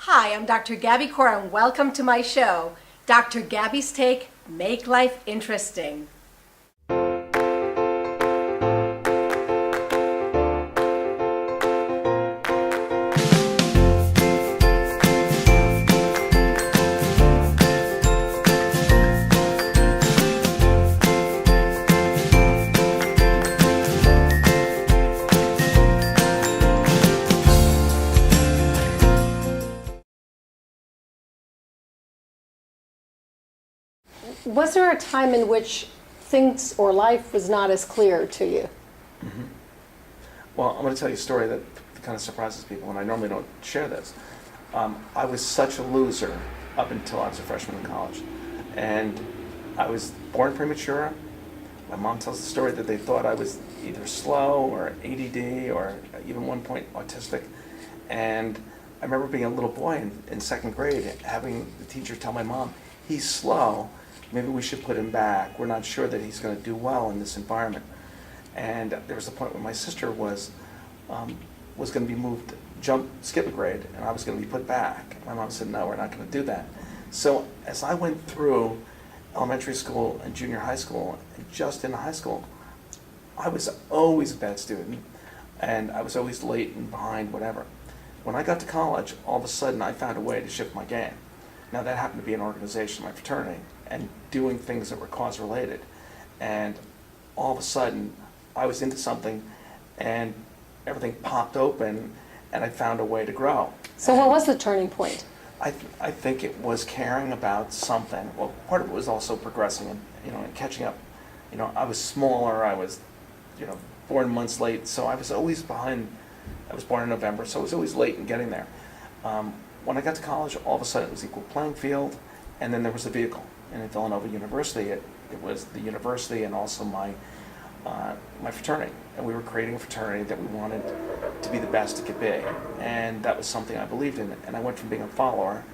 Hi, I'm Dr. Gaby Cora, and welcome to my show, Dr. Gaby's Take, Make Life Interesting. Was there a time in which things or life was not as clear to you? Mm-hmm. Well, I'm going to tell you a story that kind of surprises people, and I normally don't share this. I was such a loser up until I was a freshman in college. And I was born premature. My mom tells the story that they thought I was either slow or ADD or even one point autistic. And I remember being a little boy in second grade, having the teacher tell my mom, he's slow, maybe we should put him back. We're not sure that he's going to do well in this environment. And there was a point when my sister was going to be moved, skip a grade, and I was going to be put back. My mom said, no, we're not going to do that. So as I went through elementary school and junior high school, and just in high school, I was always a bad student, and I was always late and behind, whatever. When I got to college, all of a sudden I found a way to shift my game. Now that happened to be an organization, my fraternity, and doing things that were cause-related. And all of a sudden, I was into something, and everything popped open, and I found a way to grow. So what was the turning point? I think it was caring about something. Well, part of it was also progressing and and catching up. I was smaller. I was, born months late, so I was always behind. I was born in November, so I was always late in getting there. When I got to college, all of a sudden it was equal playing field, and then there was a vehicle. And at Villanova University, it was the university and also my fraternity. And we were creating a fraternity that we wanted to be the best it could be. And that was something I believed in. And I went from being a follower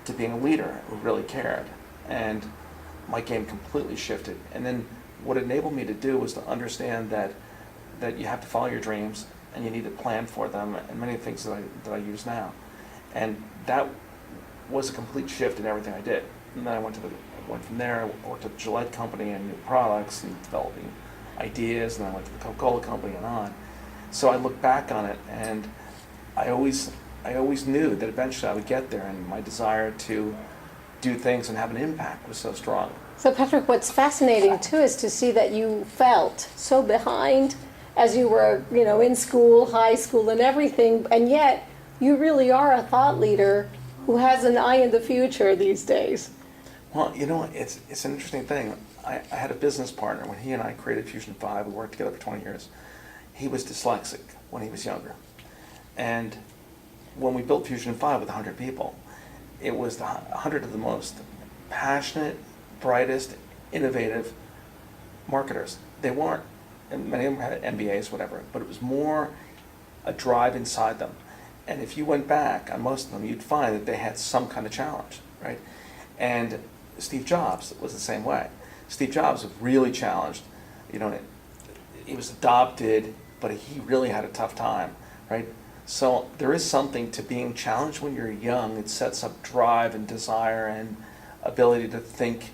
to being a leader who really cared. And my game completely shifted. And then what it enabled me to do was to understand that you have to follow your dreams and you need to plan for them, and many things that I use now. And that was a complete shift in everything I did. And then I went from there, I worked at the Gillette company and new products and developing ideas, and I went to the Coca-Cola company and on. So I look back on it, and I always knew that eventually I would get there, and my desire to do things and have an impact was so strong. So Patrick, what's fascinating too is to see that you felt so behind as you were, in school, high school and everything, and yet you really are a thought leader who has an eye in the future these days. Well, it's an interesting thing. I had a business partner when he and I created Fusion 5. We worked together for 20 years. He was dyslexic when he was younger. And when we built Fusion 5 with 100 people, it was 100 of the most passionate, brightest, innovative marketers. They weren't, and many of them had MBAs, whatever, but it was more a drive inside them. And if you went back on most of them, you'd find that they had some kind of challenge, right? And Steve Jobs was the same way. Steve Jobs was really challenged. He was adopted, but he really had a tough time, right? So there is something to being challenged when you're young. It sets up drive and desire and ability to think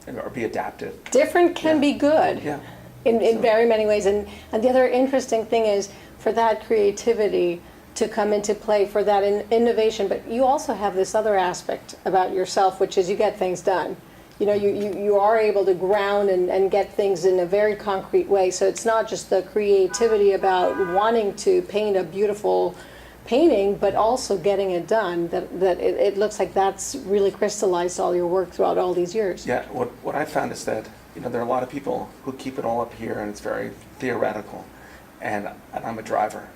or be adaptive. Different can be good. Yeah. In very many ways. And the other interesting thing is for that creativity to come into play, for that innovation, but you also have this other aspect about yourself, which is you get things done. You are able to ground and get things in a very concrete way. So it's not just the creativity about wanting to paint a beautiful painting, but also getting it done. That it looks like that's really crystallized all your work throughout all these years. Yeah, what I found is that there are a lot of people who keep it all up here and it's very theoretical, and I'm a driver.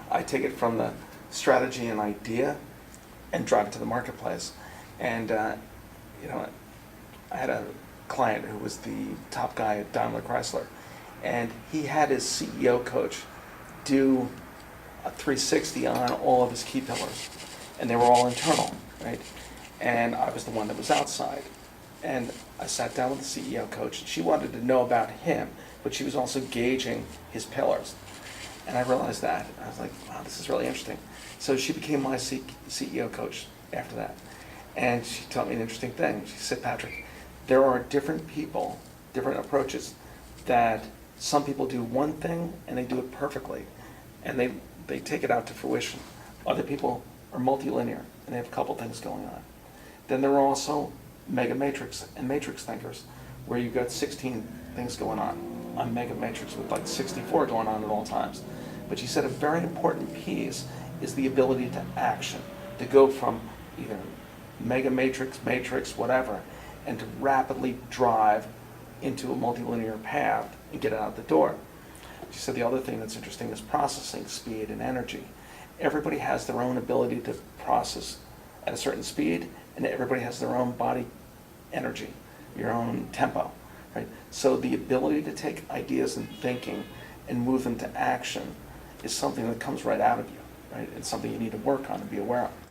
I take it from the strategy and idea and drive it to the marketplace. And I had a client who was the top guy at Daimler Chrysler, and he had his CEO coach do a 360 on all of his key pillars, and they were all internal, right? And I was the one that was outside. And I sat down with the CEO coach, and she wanted to know about him, but she was also gauging his pillars. And I realized that. I was like, wow, this is really interesting. So she became my CEO coach after that. And she taught me an interesting thing. She said, Patrick, there are different people, different approaches, that some people do one thing and they do it perfectly, and they take it out to fruition. Other people are multilinear and they have a couple things going on. Then there are also mega matrix and matrix thinkers, where you've got 16 things going on. I'm mega matrix with like 64 going on at all times. But she said a very important piece is the ability to action, to go from either mega matrix, matrix, whatever, and to rapidly drive into a multilinear path and get it out the door. She said the other thing that's interesting is processing speed and energy. Everybody has their own ability to process at a certain speed, and everybody has their own body energy, your own tempo, right? So the ability to take ideas and thinking and move them to action is something that comes right out of you, right? It's something you need to work on and be aware of.